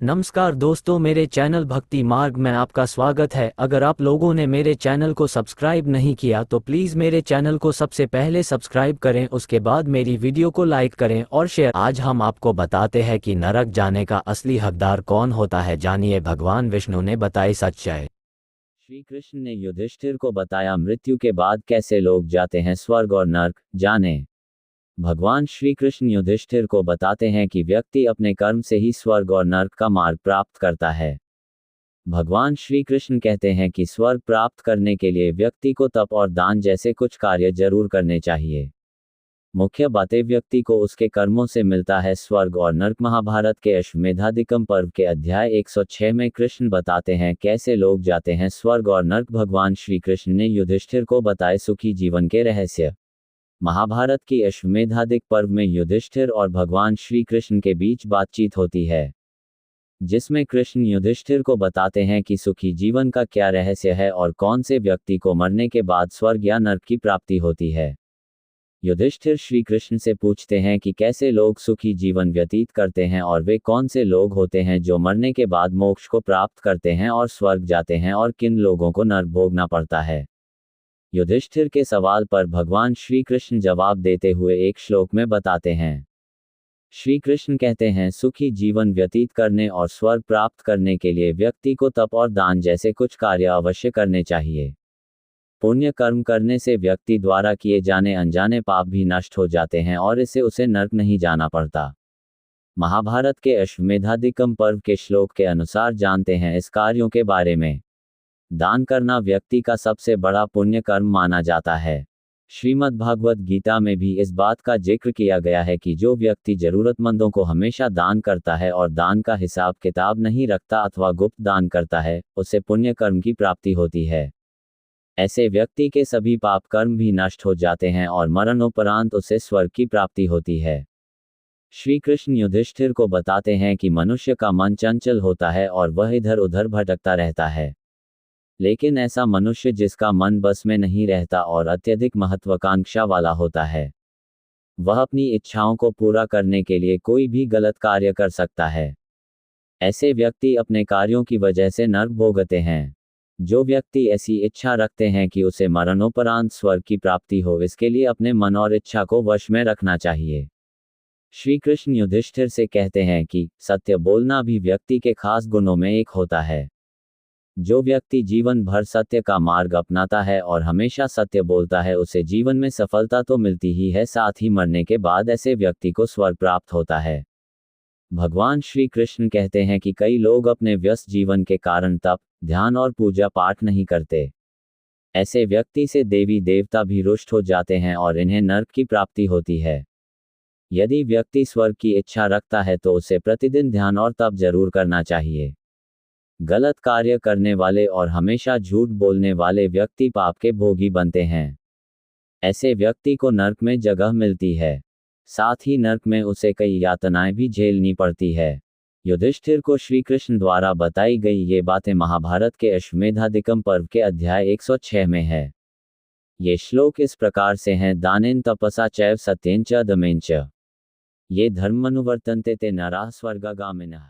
नमस्कार दोस्तों, मेरे चैनल भक्ति मार्ग में आपका स्वागत है। अगर आप लोगों ने मेरे चैनल को सब्सक्राइब नहीं किया तो प्लीज़ मेरे चैनल को सबसे पहले सब्सक्राइब करें, उसके बाद मेरी वीडियो को लाइक करें और शेयर। आज हम आपको बताते हैं कि नरक जाने का असली हकदार कौन होता है। जानिए, भगवान विष्णु ने बताई सच्चाई। श्री कृष्ण ने युधिष्ठिर को बताया मृत्यु के बाद कैसे लोग जाते हैं स्वर्ग और नर्क। जाने, भगवान श्री कृष्ण युधिष्ठिर को बताते हैं कि व्यक्ति अपने कर्म से ही स्वर्ग और नर्क का मार्ग प्राप्त करता है। भगवान श्री कृष्ण कहते हैं कि स्वर्ग प्राप्त करने के लिए व्यक्ति को तप और दान जैसे कुछ कार्य जरूर करने चाहिए। मुख्य बातें, व्यक्ति को उसके कर्मों से मिलता है स्वर्ग और नर्क। महाभारत के अश्वमेधाधिकम पर्व के अध्याय 106 में कृष्ण बताते हैं कैसे लोग जाते हैं स्वर्ग और नर्क। भगवान श्री कृष्ण ने युधिष्ठिर को बताए सुखी जीवन के रहस्य। महाभारत की अश्वमेधाधिक पर्व में युधिष्ठिर और भगवान श्री कृष्ण के बीच बातचीत होती है, जिसमें कृष्ण युधिष्ठिर को बताते हैं कि सुखी जीवन का क्या रहस्य है और कौन से व्यक्ति को मरने के बाद स्वर्ग या नर्क की प्राप्ति होती है। युधिष्ठिर श्री कृष्ण से पूछते हैं कि कैसे लोग सुखी जीवन व्यतीत करते हैं और वे कौन से लोग होते हैं जो मरने के बाद मोक्ष को प्राप्त करते हैं और स्वर्ग जाते हैं, और किन लोगों को नर्क भोगना पड़ता है। युधिष्ठिर के सवाल पर भगवान श्री कृष्ण जवाब देते हुए एक श्लोक में बताते हैं। श्री कृष्ण कहते हैं, सुखी जीवन व्यतीत करने और स्वर्ग प्राप्त करने के लिए व्यक्ति को तप और दान जैसे कुछ कार्य अवश्य करने चाहिए। पुण्य कर्म करने से व्यक्ति द्वारा किए जाने अनजाने पाप भी नष्ट हो जाते हैं और इससे उसे नर्क नहीं जाना पड़ता। महाभारत के अश्वमेधाधिकम पर्व के श्लोक के अनुसार जानते हैं इस कार्यों के बारे में। दान करना व्यक्ति का सबसे बड़ा पुण्य कर्म माना जाता है। श्रीमद् भागवत गीता में भी इस बात का जिक्र किया गया है कि जो व्यक्ति जरूरतमंदों को हमेशा दान करता है और दान का हिसाब किताब नहीं रखता अथवा गुप्त दान करता है, उसे पुण्य कर्म की प्राप्ति होती है। ऐसे व्यक्ति के सभी पाप कर्म भी नष्ट हो जाते हैं और मरणोपरांत उसे स्वर्ग की प्राप्ति होती है। श्री कृष्ण युधिष्ठिर को बताते हैं कि मनुष्य का मन चंचल होता है और वह इधर उधर भटकता रहता है, लेकिन ऐसा मनुष्य जिसका मन बस में नहीं रहता और अत्यधिक महत्वाकांक्षा वाला होता है, वह अपनी इच्छाओं को पूरा करने के लिए कोई भी गलत कार्य कर सकता है। ऐसे व्यक्ति अपने कार्यों की वजह से नर्क भोगते हैं। जो व्यक्ति ऐसी इच्छा रखते हैं कि उसे मरणोपरांत स्वर्ग की प्राप्ति हो, इसके लिए अपने मन और इच्छा को वश में रखना चाहिए। श्री कृष्ण युधिष्ठिर से कहते हैं कि सत्य बोलना भी व्यक्ति के खास गुणों में एक होता है। जो व्यक्ति जीवन भर सत्य का मार्ग अपनाता है और हमेशा सत्य बोलता है, उसे जीवन में सफलता तो मिलती ही है, साथ ही मरने के बाद ऐसे व्यक्ति को स्वर्ग प्राप्त होता है। भगवान श्री कृष्ण कहते हैं कि कई लोग अपने व्यस्त जीवन के कारण तप, ध्यान और पूजा पाठ नहीं करते। ऐसे व्यक्ति से देवी देवता भी रुष्ट हो जाते हैं और इन्हें नर्क की प्राप्ति होती है। यदि व्यक्ति स्वर्ग की इच्छा रखता है तो उसे प्रतिदिन ध्यान और तप जरूर करना चाहिए। गलत कार्य करने वाले और हमेशा झूठ बोलने वाले व्यक्ति पाप के भोगी बनते हैं। ऐसे व्यक्ति को नर्क में जगह मिलती है, साथ ही नर्क में उसे कई यातनाएं भी झेलनी पड़ती है। युधिष्ठिर को श्री कृष्ण द्वारा बताई गई ये बातें महाभारत के अश्वमेधाधिकम पर्व के अध्याय 106 में है। ये श्लोक इस प्रकार से हैं, दानेन तपसा चैव सत्येन च दमेन च ये धर्मनुवर्तन्ते ते नराः स्वर्गगामिनः।